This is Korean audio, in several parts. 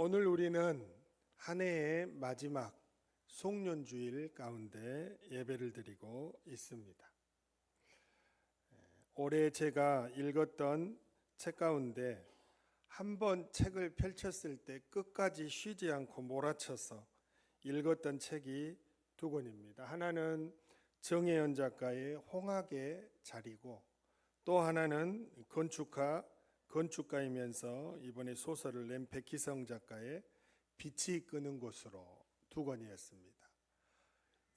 오늘 우리는 한 해의 마지막 송년주일 가운데 예배를 드리고 있습니다. 올해 제가 읽었던 책 가운데 한 번 책을 펼쳤을 때 끝까지 쉬지 않고 몰아쳐서 읽었던 책이 두 권입니다. 하나는 정혜연 작가의 홍학의 자리고, 또 하나는 건축가이면서 이번에 소설을 낸 백희성 작가의 빛이 끄는 곳으로 두 권이었습니다.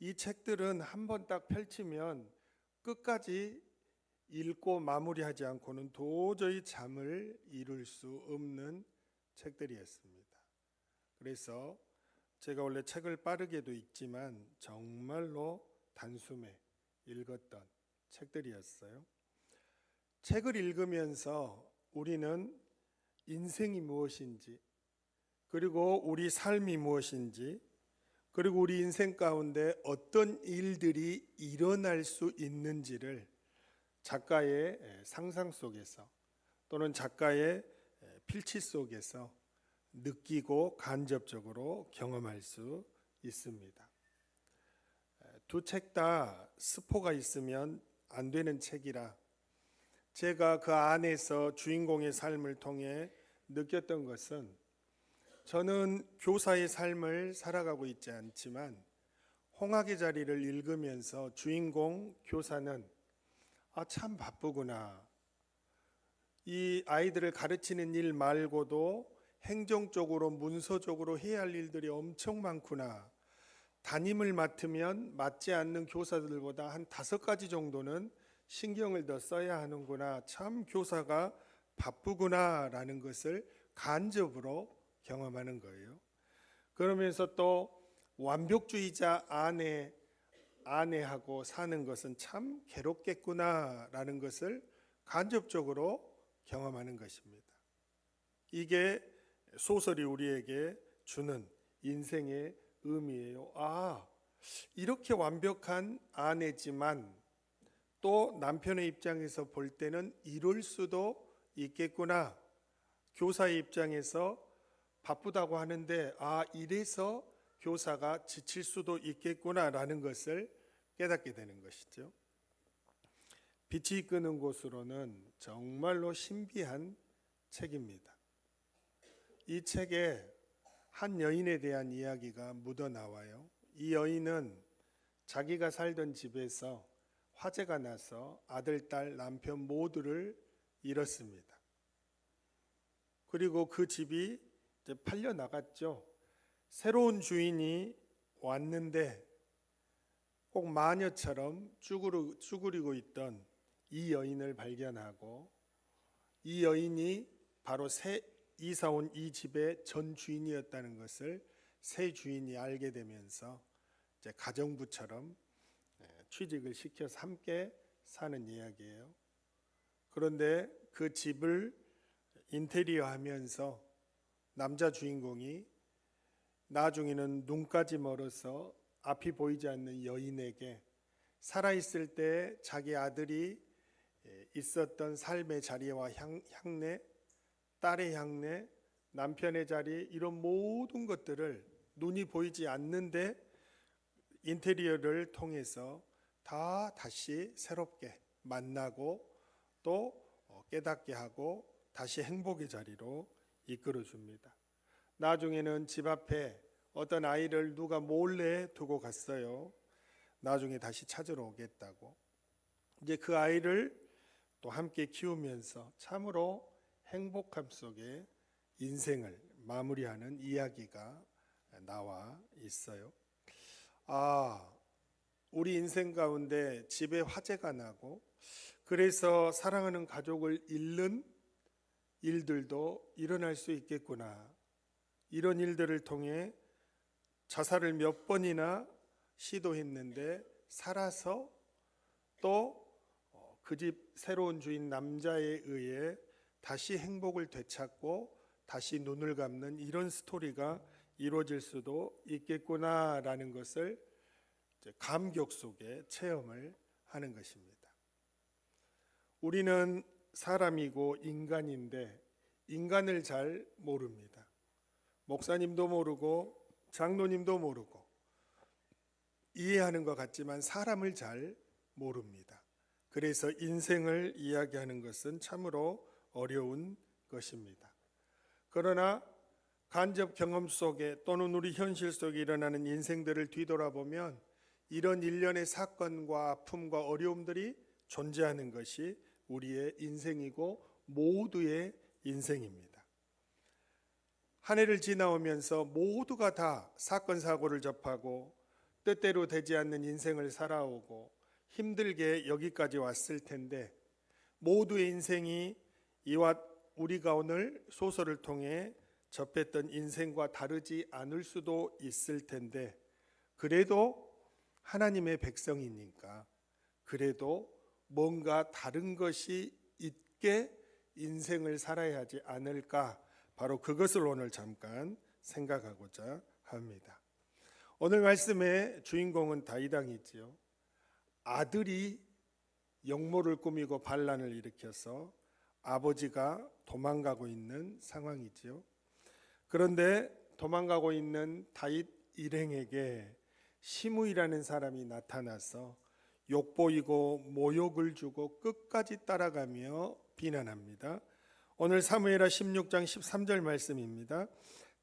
이 책들은 한 번 딱 펼치면 끝까지 읽고 마무리하지 않고는 도저히 잠을 이룰 수 없는 책들이었습니다. 그래서 제가 원래 책을 빠르게도 읽지만 정말로 단숨에 읽었던 책들이었어요. 책을 읽으면서 우리는 인생이 무엇인지, 그리고 우리 삶이 무엇인지, 그리고 우리 인생 가운데 어떤 일들이 일어날 수 있는지를 작가의 상상 속에서 또는 작가의 필치 속에서 느끼고 간접적으로 경험할 수 있습니다. 두 책 다 스포가 있으면 안 되는 책이라 제가 그 안에서 주인공의 삶을 통해 느꼈던 것은, 저는 교사의 삶을 살아가고 있지 않지만 홍학의 자리를 읽으면서 주인공 교사는 참 바쁘구나. 이 아이들을 가르치는 일 말고도 행정적으로 문서적으로 해야 할 일들이 엄청 많구나. 담임을 맡으면 맡지 않는 교사들보다 한 5가지 정도는 신경을 더 써야 하는구나. 참 교사가 바쁘구나라는 것을 간접으로 경험하는 거예요. 그러면서 또 완벽주의자 아내하고 사는 것은 참 괴롭겠구나라는 것을 간접적으로 경험하는 것입니다. 이게 소설이 우리에게 주는 인생의 의미예요. 이렇게 완벽한 아내지만 또 남편의 입장에서 볼 때는 이럴 수도 있겠구나. 교사의 입장에서 바쁘다고 하는데 이래서 교사가 지칠 수도 있겠구나라는 것을 깨닫게 되는 것이죠. 빛이 끄는 곳으로는 정말로 신비한 책입니다. 이 책에 한 여인에 대한 이야기가 묻어 나와요. 이 여인은 자기가 살던 집에서 화재가 나서 아들, 딸, 남편 모두를 잃었습니다. 그리고 그 집이 이제 팔려 나갔죠. 새로운 주인이 왔는데 꼭 마녀처럼 쭈그리고 있던 이 여인을 발견하고, 이 여인이 바로 이사 온 이 집의 전 주인이었다는 것을 새 주인이 알게 되면서 이제 가정부처럼 취직을 시켜서 함께 사는 이야기예요. 그런데 그 집을 인테리어 하면서 남자 주인공이 나중에는 눈까지 멀어서 앞이 보이지 않는 여인에게 살아있을 때 자기 아들이 있었던 삶의 자리와 향내, 딸의 향내, 남편의 자리, 이런 모든 것들을 눈이 보이지 않는데 인테리어를 통해서 다시 새롭게 만나고 또 깨닫게 하고 다시 행복의 자리로 이끌어 줍니다. 나중에는 집 앞에 어떤 아이를 누가 몰래 두고 갔어요. 나중에 다시 찾으러 오겠다고. 이제 그 아이를 또 함께 키우면서 참으로 행복함 속에 인생을 마무리하는 이야기가 나와 있어요. 우리 인생 가운데 집에 화재가 나고 그래서 사랑하는 가족을 잃는 일들도 일어날 수 있겠구나. 이런 일들을 통해 자살을 몇 번이나 시도했는데 살아서 또 그 집 새로운 주인 남자에 의해 다시 행복을 되찾고 다시 눈을 감는 이런 스토리가 이루어질 수도 있겠구나라는 것을 감격 속에 체험을 하는 것입니다. 우리는 사람이고 인간인데 인간을 잘 모릅니다. 목사님도 모르고 장로님도 모르고 이해하는 것 같지만 사람을 잘 모릅니다. 그래서 인생을 이야기하는 것은 참으로 어려운 것입니다. 그러나 간접 경험 속에 또는 우리 현실 속에 일어나는 인생들을 뒤돌아보면 이런 일련의 사건과 아픔과 어려움들이 존재하는 것이 우리의 인생이고 모두의 인생입니다. 한 해를 지나오면서 모두가 다 사건 사고를 접하고 뜻대로 되지 않는 인생을 살아오고 힘들게 여기까지 왔을 텐데 모두의 인생이 이와 우리가 오늘 소설을 통해 접했던 인생과 다르지 않을 수도 있을 텐데 그래도 하나님의 백성이니까 그래도 뭔가 다른 것이 있게 인생을 살아야 하지 않을까, 바로 그것을 오늘 잠깐 생각하고자 합니다. 오늘 말씀의 주인공은 다윗 왕이지요. 아들이 역모를 꾸미고 반란을 일으켜서 아버지가 도망가고 있는 상황이지요. 그런데 도망가고 있는 다윗 일행에게 시므이라는 사람이 나타나서 욕보이고 모욕을 주고 끝까지 따라가며 비난합니다. 오늘 사무엘하 16장 13절 말씀입니다.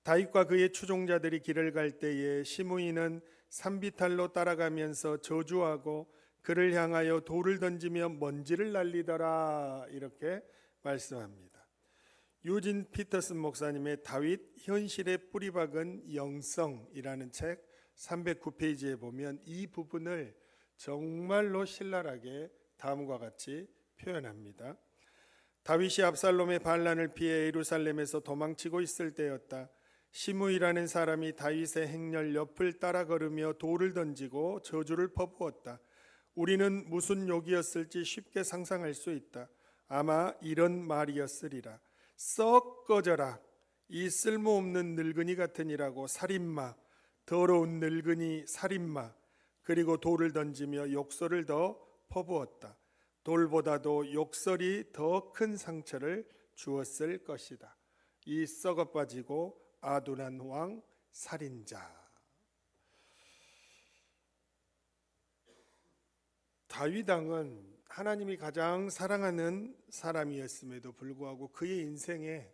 다윗과 그의 추종자들이 길을 갈 때에 시므이는 산비탈로 따라가면서 저주하고 그를 향하여 돌을 던지며 먼지를 날리더라, 이렇게 말씀합니다. 유진 피터슨 목사님의 다윗 현실의 뿌리박은 영성이라는 책 309페이지에 보면 이 부분을 정말로 신랄하게 다음과 같이 표현합니다. 다윗이 압살롬의 반란을 피해 예루살렘에서 도망치고 있을 때였다. 시므이라는 사람이 다윗의 행렬 옆을 따라 걸으며 돌을 던지고 저주를 퍼부었다. 우리는 무슨 욕이었을지 쉽게 상상할 수 있다. 아마 이런 말이었으리라. 썩 꺼져라, 이 쓸모없는 늙은이 같으니라고. 살인마, 더러운 늙은이 살인마. 그리고 돌을 던지며 욕설을 더 퍼부었다. 돌보다도 욕설이 더 큰 상처를 주었을 것이다. 이 썩어 빠지고 아둔한 왕 살인자. 다윗 왕은 하나님이 가장 사랑하는 사람이었음에도 불구하고 그의 인생에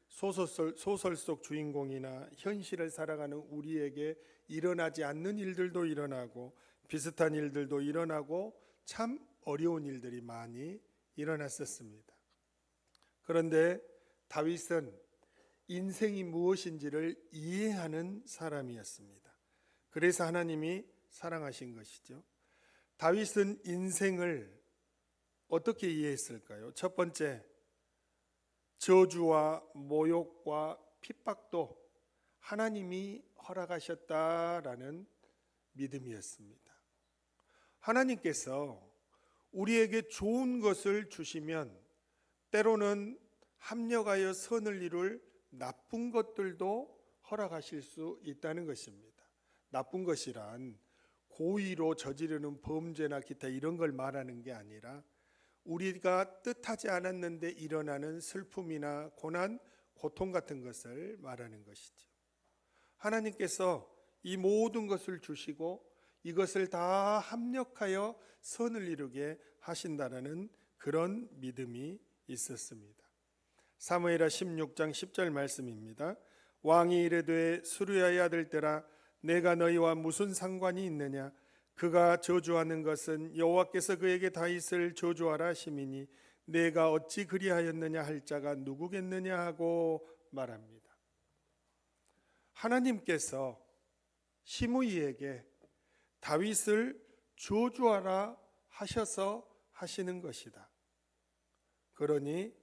소설 속 주인공이나 현실을 살아가는 우리에게 일어나지 않는 일들도 일어나고 비슷한 일들도 일어나고 참 어려운 일들이 많이 일어났었습니다. 그런데 다윗은 인생이 무엇인지를 이해하는 사람이었습니다. 그래서 하나님이 사랑하신 것이죠. 다윗은 인생을 어떻게 이해했을까요? 첫 번째, 저주와 모욕과 핍박도 하나님이 허락하셨다라는 믿음이었습니다. 하나님께서 우리에게 좋은 것을 주시면 때로는 합력하여 선을 이룰 나쁜 것들도 허락하실 수 있다는 것입니다. 나쁜 것이란 고의로 저지르는 범죄나 기타 이런 걸 말하는 게 아니라 우리가 뜻하지 않았는데 일어나는 슬픔이나 고난, 고통 같은 것을 말하는 것이죠. 하나님께서 이 모든 것을 주시고 이것을 다 합력하여 선을 이루게 하신다라는 그런 믿음이 있었습니다. 사무엘하 16장 10절 말씀입니다. 왕이 이르되 수르야의 아들들아, 내가 너희와 무슨 상관이 있느냐? 그가 저주하는 것은 여호와께서 그에게 다윗을 저주하라 하심이니 내가 어찌 그리하였느냐 할 자가 누구겠느냐 하고 말합니다. 하나님께서 시므이에게 다윗을 저주하라 하셔서 하시는 것이다. 그러니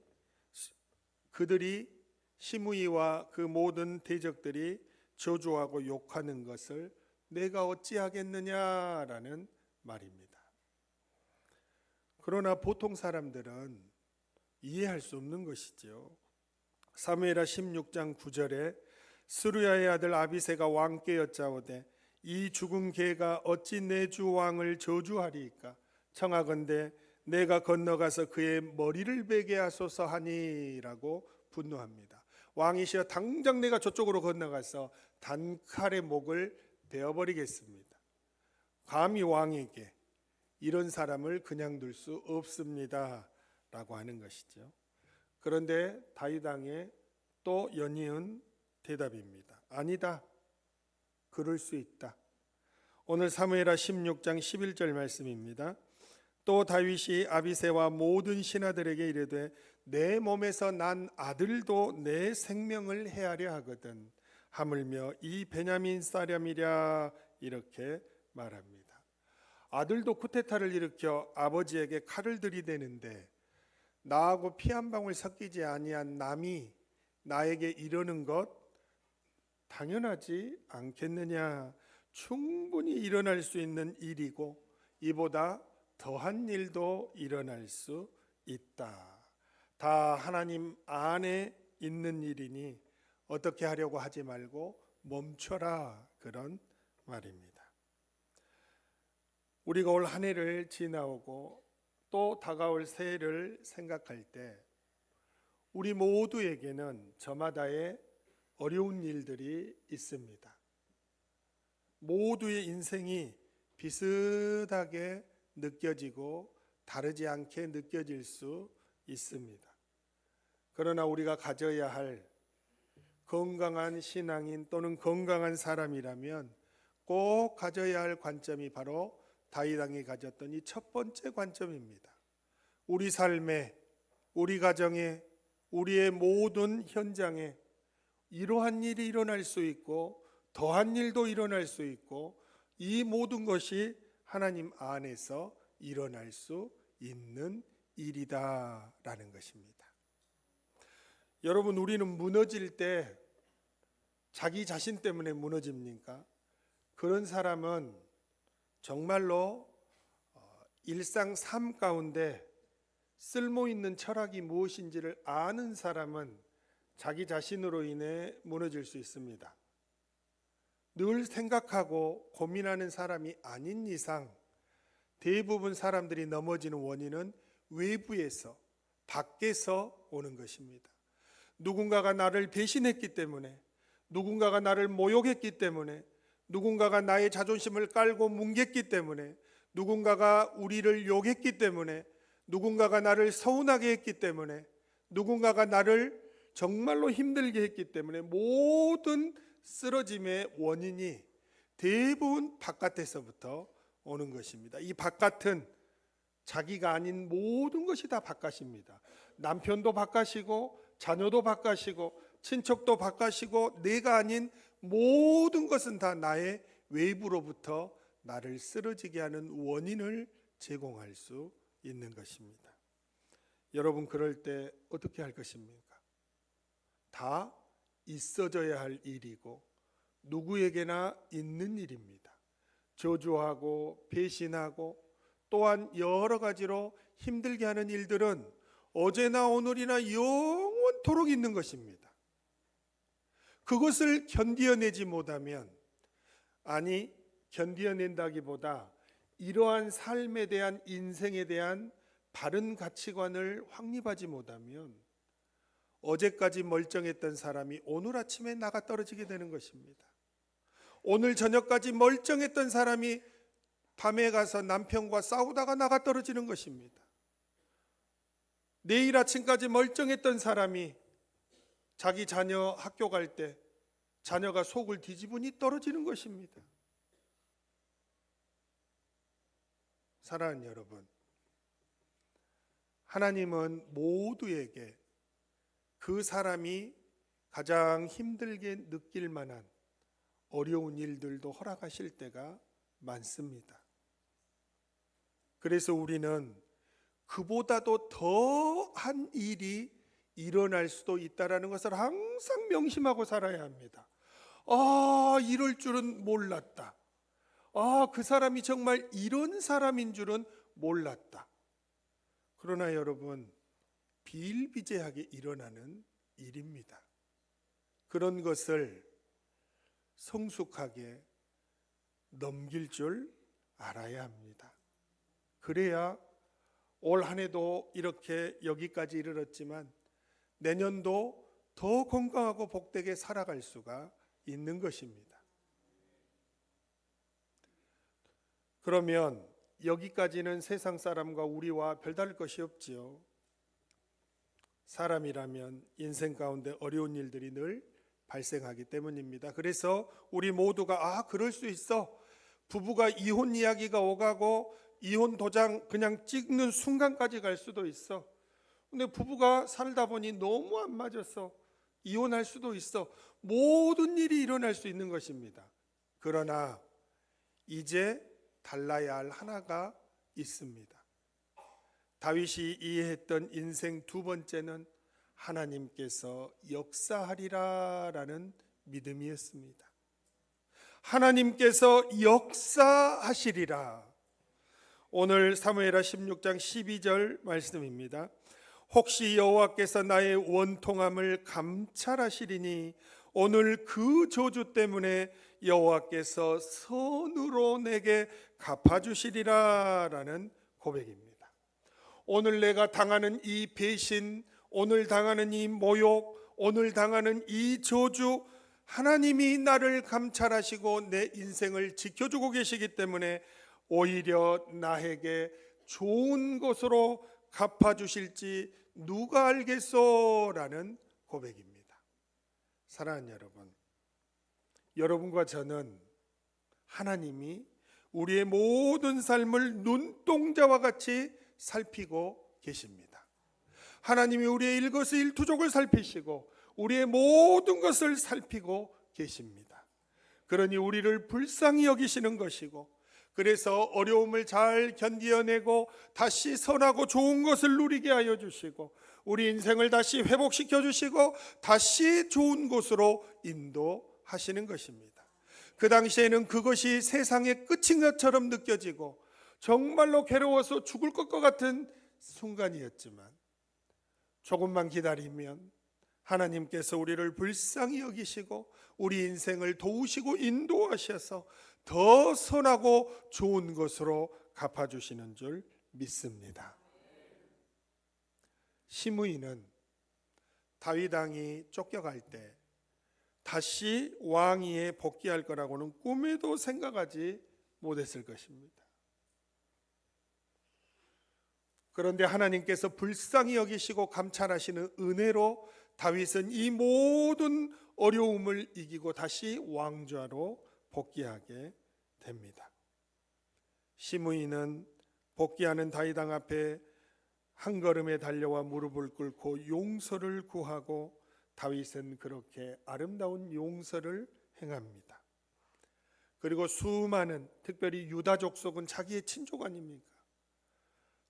그들이 시므이와 그 모든 대적들이 저주하고 욕하는 것을 내가 어찌하겠느냐라는 말입니다. 그러나 보통 사람들은 이해할 수 없는 것이죠. 사무엘하 16장 9절에 스루야의 아들 아비새가 왕께 여짜오되 이 죽은 개가 어찌 내 주 왕을 저주하리이까? 청하건대 내가 건너가서 그의 머리를 베게 하소서 하니라고 분노합니다. 왕이시여 당장 내가 저쪽으로 건너가서 단칼에 목을 베어버리겠습니다. 감히 왕에게 이런 사람을 그냥 둘 수 없습니다 라고 하는 것이죠. 그런데 다윗 왕의 또 연이은 대답입니다. 아니다, 그럴 수 있다. 오늘 사무엘하 16장 11절 말씀입니다. 또 다윗이 아비새와 모든 신하들에게 이르되 내 몸에서 난 아들도 내 생명을 해하려 하거든 하물며 이 베냐민 사람이랴 이렇게 말합니다. 아들도 쿠데타를 일으켜 아버지에게 칼을 들이대는데 나하고 피 한 방울 섞이지 아니한 남이 나에게 이러는 것 당연하지 않겠느냐. 충분히 일어날 수 있는 일이고 이보다 더한 일도 일어날 수 있다. 다 하나님 안에 있는 일이니 어떻게 하려고 하지 말고 멈춰라, 그런 말입니다. 우리가 올 한 해를 지나오고 또 다가올 새해를 생각할 때 우리 모두에게는 저마다의 어려운 일들이 있습니다. 모두의 인생이 비슷하게 느껴지고 다르지 않게 느껴질 수 있습니다. 그러나 우리가 가져야 할 건강한 신앙인 또는 건강한 사람이라면 꼭 가져야 할 관점이 바로 다윗 왕이 가졌던 이 첫 번째 관점입니다. 우리 삶에, 우리 가정에, 우리의 모든 현장에 이러한 일이 일어날 수 있고 더한 일도 일어날 수 있고 이 모든 것이 하나님 안에서 일어날 수 있는 일이다라는 것입니다. 여러분, 우리는 무너질 때 자기 자신 때문에 무너집니까? 그런 사람은 정말로 일상 삶 가운데 쓸모 있는 철학이 무엇인지를 아는 사람은 자기 자신으로 인해 무너질 수 있습니다. 늘 생각하고 고민하는 사람이 아닌 이상 대부분 사람들이 넘어지는 원인은 외부에서, 밖에서 오는 것입니다. 누군가가 나를 배신했기 때문에, 누군가가 나를 모욕했기 때문에, 누군가가 나의 자존심을 깔고 뭉갰기 때문에, 누군가가 우리를 욕했기 때문에, 누군가가 나를 서운하게 했기 때문에, 누군가가 나를 정말로 힘들게 했기 때문에 모든 쓰러짐의 원인이 대부분 바깥에서부터 오는 것입니다. 이 바깥은 자기가 아닌 모든 것이 다 바깥입니다. 남편도 바깥이고 자녀도 바깥이고 친척도 바깥이고 내가 아닌 모든 것은 다 나의 외부로부터 나를 쓰러지게 하는 원인을 제공할 수 있는 것입니다. 여러분, 그럴 때 어떻게 할 것입니까? 다 있어져야 할 일이고 누구에게나 있는 일입니다. 저주하고 배신하고 또한 여러 가지로 힘들게 하는 일들은 어제나 오늘이나 영원토록 있는 것입니다. 그것을 견디어내지 못하면, 아니 견디어낸다기보다 이러한 삶에 대한, 인생에 대한 바른 가치관을 확립하지 못하면 어제까지 멀쩡했던 사람이 오늘 아침에 나가 떨어지게 되는 것입니다. 오늘 저녁까지 멀쩡했던 사람이 밤에 가서 남편과 싸우다가 나가 떨어지는 것입니다. 내일 아침까지 멀쩡했던 사람이 자기 자녀 학교 갈 때 자녀가 속을 뒤집으니 떨어지는 것입니다. 사랑하는 여러분, 하나님은 모두에게 그 사람이 가장 힘들게 느낄 만한 어려운 일들도 허락하실 때가 많습니다. 그래서 우리는 그보다도 더한 일이 일어날 수도 있다는 것을 항상 명심하고 살아야 합니다. 이럴 줄은 몰랐다. 그 사람이 정말 이런 사람인 줄은 몰랐다. 그러나 여러분, 비일비재하게 일어나는 일입니다. 그런 것을 성숙하게 넘길 줄 알아야 합니다. 그래야 올 한 해도 이렇게 여기까지 이르렀지만 내년도 더 건강하고 복되게 살아갈 수가 있는 것입니다. 그러면 여기까지는 세상 사람과 우리와 별다를 것이 없지요. 사람이라면 인생 가운데 어려운 일들이 늘 발생하기 때문입니다. 그래서 우리 모두가 그럴 수 있어. 부부가 이혼 이야기가 오가고 이혼 도장 그냥 찍는 순간까지 갈 수도 있어. 근데 부부가 살다 보니 너무 안 맞아서 이혼할 수도 있어. 모든 일이 일어날 수 있는 것입니다. 그러나 이제 달라야 할 하나가 있습니다. 다윗이 이해했던 인생 두 번째는 하나님께서 역사하리라라는 믿음이었습니다. 하나님께서 역사하시리라. 오늘 사무엘하 16장 12절 말씀입니다. 혹시 여호와께서 나의 원통함을 감찰하시리니 오늘 그 저주 때문에 여호와께서 선으로 내게 갚아주시리라라는 고백입니다. 오늘 내가 당하는 이 배신, 오늘 당하는 이 모욕, 오늘 당하는 이 저주, 하나님이 나를 감찰하시고 내 인생을 지켜주고 계시기 때문에 오히려 나에게 좋은 것으로 갚아주실지 누가 알겠소라는 고백입니다. 사랑하는 여러분, 여러분과 저는 하나님이 우리의 모든 삶을 눈동자와 같이 살피고 계십니다. 하나님이 우리의 일거수일투족을 살피시고 우리의 모든 것을 살피고 계십니다. 그러니 우리를 불쌍히 여기시는 것이고, 그래서 어려움을 잘 견디어내고 다시 선하고 좋은 것을 누리게 하여 주시고 우리 인생을 다시 회복시켜 주시고 다시 좋은 곳으로 인도하시는 것입니다. 그 당시에는 그것이 세상의 끝인 것처럼 느껴지고 정말로 괴로워서 죽을 것 같은 순간이었지만 조금만 기다리면 하나님께서 우리를 불쌍히 여기시고 우리 인생을 도우시고 인도하셔서 더 선하고 좋은 것으로 갚아주시는 줄 믿습니다. 시므이는 다윗 왕이 쫓겨갈 때 다시 왕위에 복귀할 거라고는 꿈에도 생각하지 못했을 것입니다. 그런데 하나님께서 불쌍히 여기시고 감찰하시는 은혜로 다윗은 이 모든 어려움을 이기고 다시 왕좌로 복귀하게 됩니다. 시므이는 복귀하는 다윗 왕 앞에 한 걸음에 달려와 무릎을 꿇고 용서를 구하고 다윗은 그렇게 아름다운 용서를 행합니다. 그리고 수많은, 특별히 유다 족속은 자기의 친족 아닙니까?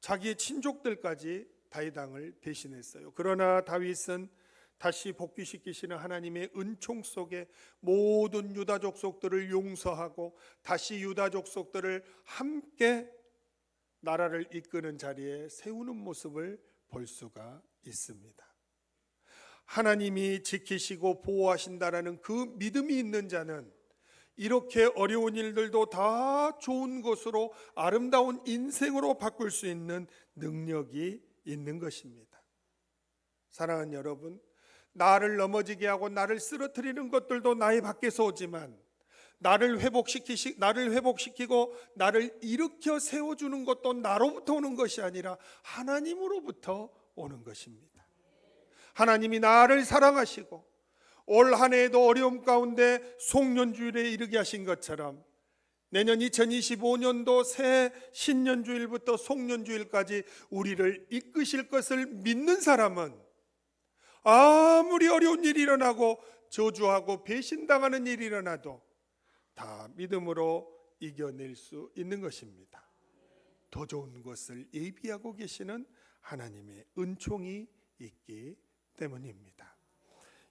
자기의 친족들까지 다윗 왕을 대신했어요. 그러나 다윗은 다시 복귀시키시는 하나님의 은총 속에 모든 유다 족속들을 용서하고 다시 유다 족속들을 함께 나라를 이끄는 자리에 세우는 모습을 볼 수가 있습니다. 하나님이 지키시고 보호하신다라는 그 믿음이 있는 자는 이렇게 어려운 일들도 다 좋은 것으로 아름다운 인생으로 바꿀 수 있는 능력이 있는 것입니다. 사랑하는 여러분, 나를 넘어지게 하고 나를 쓰러뜨리는 것들도 나의 밖에서 오지만 나를 회복시키고 나를 일으켜 세워주는 것도 나로부터 오는 것이 아니라 하나님으로부터 오는 것입니다. 하나님이 나를 사랑하시고 올 한 해에도 어려움 가운데 송년주일에 이르게 하신 것처럼 내년 2025년도 새 신년주일부터 송년주일까지 우리를 이끄실 것을 믿는 사람은 아무리 어려운 일이 일어나고 저주하고 배신당하는 일이 일어나도 다 믿음으로 이겨낼 수 있는 것입니다. 더 좋은 것을 예비하고 계시는 하나님의 은총이 있기 때문입니다.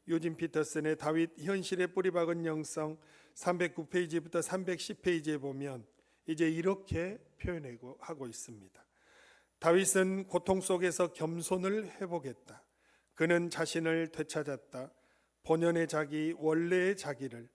유진 피터슨의 다윗 현실에 뿌리박은 영성 309페이지부터 310페이지에 보면 이제 이렇게 표현하고 있습니다. 다윗은 고통 속에서 겸손을 회복했다. 그는 자신을 되찾았다. 본연의 자기, 원래의 자기를.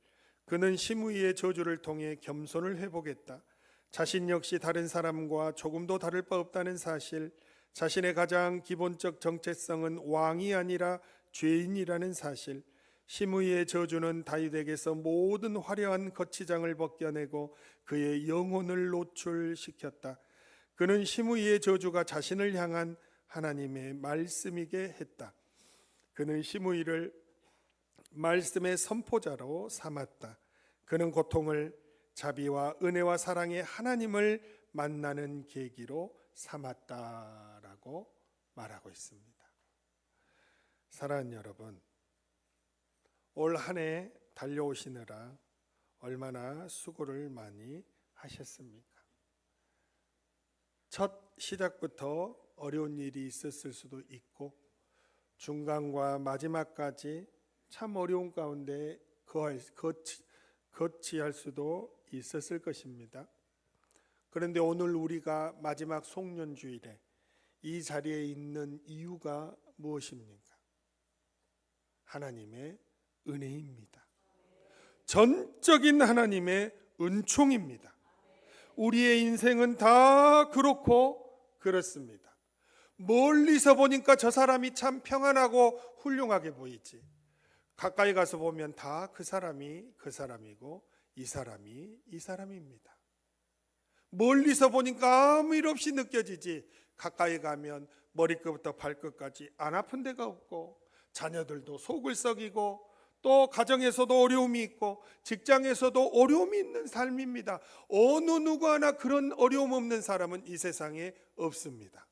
그는 시므이의 저주를 통해 겸손을 회복했다. 자신 역시 다른 사람과 조금도 다를 바 없다는 사실, 자신의 가장 기본적 정체성은 왕이 아니라 죄인이라는 사실, 시므이의 저주는 다윗에게서 모든 화려한 거치장을 벗겨내고 그의 영혼을 노출시켰다. 그는 시므이의 저주가 자신을 향한 하나님의 말씀이게 했다. 그는 시므이를 말씀의 선포자로 삼았다. 그는 고통을 자비와 은혜와 사랑의 하나님을 만나는 계기로 삼았다라고 말하고 있습니다. 사랑하는 여러분, 올 한 해 달려오시느라 얼마나 수고를 많이 하셨습니까? 첫 시작부터 어려운 일이 있었을 수도 있고 중간과 마지막까지 참 어려운 가운데 거치할 수도 있었을 것입니다. 그런데 오늘 우리가 마지막 송년주일에 이 자리에 있는 이유가 무엇입니까? 하나님의 은혜입니다. 전적인 하나님의 은총입니다. 우리의 인생은 다 그렇고 그렇습니다. 멀리서 보니까 저 사람이 참 평안하고 훌륭하게 보이지, 가까이 가서 보면 다 그 사람이 그 사람이고 이 사람이 이 사람입니다. 멀리서 보니까 아무 일 없이 느껴지지, 가까이 가면 머리끝부터 발끝까지 안 아픈 데가 없고, 자녀들도 속을 썩이고, 또 가정에서도 어려움이 있고 직장에서도 어려움이 있는 삶입니다. 어느 누구 하나 그런 어려움 없는 사람은 이 세상에 없습니다.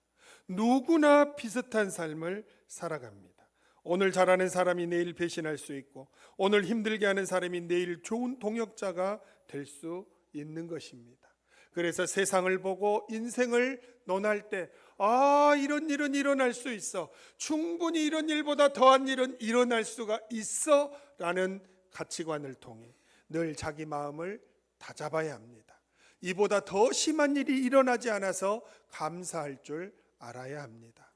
누구나 비슷한 삶을 살아갑니다. 오늘 잘하는 사람이 내일 배신할 수 있고, 오늘 힘들게 하는 사람이 내일 좋은 동역자가 될 수 있는 것입니다. 그래서 세상을 보고 인생을 논할 때, 이런 일은 일어날 수 있어, 충분히 이런 일보다 더한 일은 일어날 수가 있어 라는 가치관을 통해 늘 자기 마음을 다잡아야 합니다. 이보다 더 심한 일이 일어나지 않아서 감사할 줄 알아야 합니다.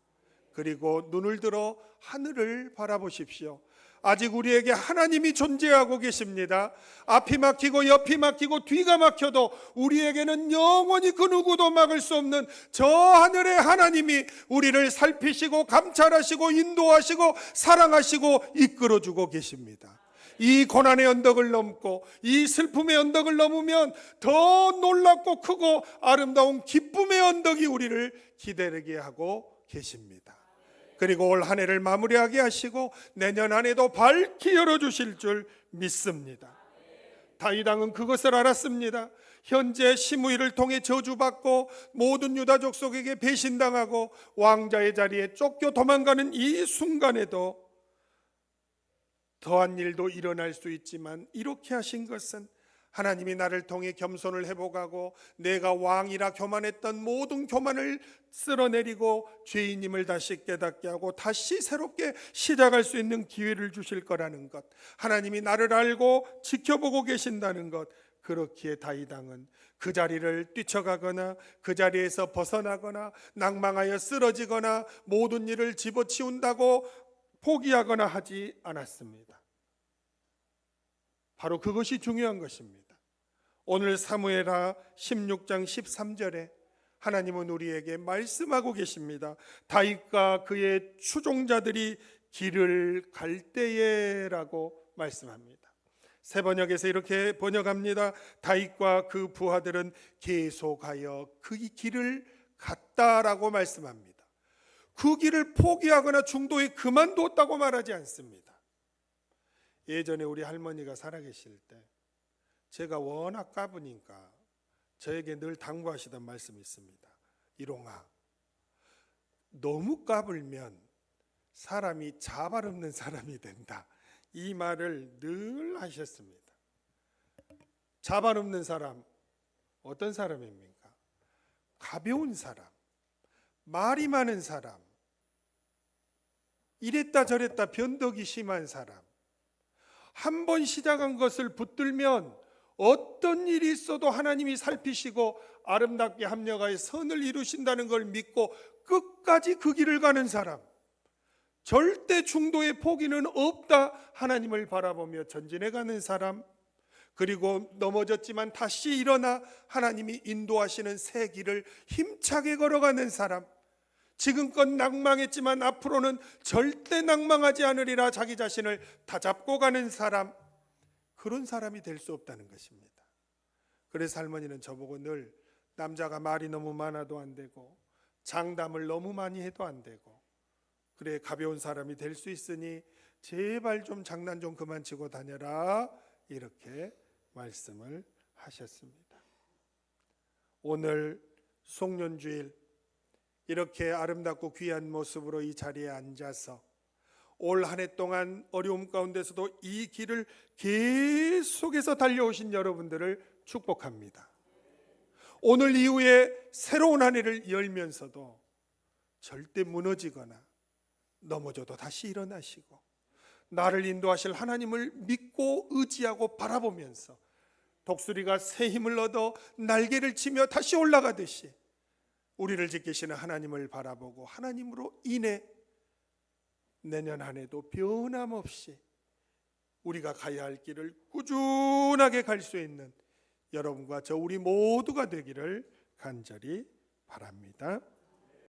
그리고 눈을 들어 하늘을 바라보십시오. 아직 우리에게 하나님이 존재하고 계십니다. 앞이 막히고 옆이 막히고 뒤가 막혀도 우리에게는 영원히 그 누구도 막을 수 없는 저 하늘의 하나님이 우리를 살피시고 감찰하시고 인도하시고 사랑하시고 이끌어주고 계십니다. 이 고난의 언덕을 넘고 이 슬픔의 언덕을 넘으면 더 놀랍고 크고 아름다운 기쁨의 언덕이 우리를 기다리게 하고 계십니다. 그리고 올 한 해를 마무리하게 하시고 내년 한 해도 밝히 열어주실 줄 믿습니다. 다윗 왕은 그것을 알았습니다. 현재 시므이를 통해 저주받고 모든 유다 족속에게 배신당하고 왕자의 자리에 쫓겨 도망가는 이 순간에도 더한 일도 일어날 수 있지만, 이렇게 하신 것은 하나님이 나를 통해 겸손을 회복하고 내가 왕이라 교만했던 모든 교만을 쓸어내리고 죄인임을 다시 깨닫게 하고 다시 새롭게 시작할 수 있는 기회를 주실 거라는 것, 하나님이 나를 알고 지켜보고 계신다는 것, 그렇기에 다윗 왕은 그 자리를 뛰쳐가거나 그 자리에서 벗어나거나 낭망하여 쓰러지거나 모든 일을 집어치운다고 포기하거나 하지 않았습니다. 바로 그것이 중요한 것입니다. 오늘 사무엘하 16장 13절에 하나님은 우리에게 말씀하고 계십니다. 다윗과 그의 추종자들이 길을 갈 때에라고 말씀합니다. 새 번역에서 이렇게 번역합니다. 다윗과 그 부하들은 계속하여 그 길을 갔다라고 말씀합니다. 그 길을 포기하거나 중도에 그만뒀다고 말하지 않습니다. 예전에 우리 할머니가 살아계실 때 제가 워낙 까부니까 저에게 늘 당부하시던 말씀이 있습니다. 일용아, 너무 까불면 사람이 자발 없는 사람이 된다. 이 말을 늘 하셨습니다. 자발 없는 사람, 어떤 사람입니까? 가벼운 사람, 말이 많은 사람, 이랬다 저랬다 변덕이 심한 사람, 한 번 시작한 것을 붙들면 어떤 일이 있어도 하나님이 살피시고 아름답게 합력하여 선을 이루신다는 걸 믿고 끝까지 그 길을 가는 사람, 절대 중도의 포기는 없다 하나님을 바라보며 전진해 가는 사람, 그리고 넘어졌지만 다시 일어나 하나님이 인도하시는 새 길을 힘차게 걸어가는 사람, 지금껏 낭망했지만 앞으로는 절대 낭망하지 않으리라 자기 자신을 다잡고 가는 사람, 그런 사람이 될 수 없다는 것입니다. 그래서 할머니는 저보고 늘 남자가 말이 너무 많아도 안 되고 장담을 너무 많이 해도 안 되고 그래 가벼운 사람이 될 수 있으니 제발 좀 장난 좀 그만 치고 다녀라, 이렇게 말씀을 하셨습니다. 오늘 송년주일 이렇게 아름답고 귀한 모습으로 이 자리에 앉아서 올 한 해 동안 어려움 가운데서도 이 길을 계속해서 달려오신 여러분들을 축복합니다. 오늘 이후에 새로운 한 해를 열면서도 절대 무너지거나 넘어져도 다시 일어나시고 나를 인도하실 하나님을 믿고 의지하고 바라보면서 독수리가 새 힘을 얻어 날개를 치며 다시 올라가듯이 우리를 지키시는 하나님을 바라보고 하나님으로 인해 내년 한 해도 변함없이 우리가 가야 할 길을 꾸준하게 갈 수 있는 여러분과 저 우리 모두가 되기를 간절히 바랍니다.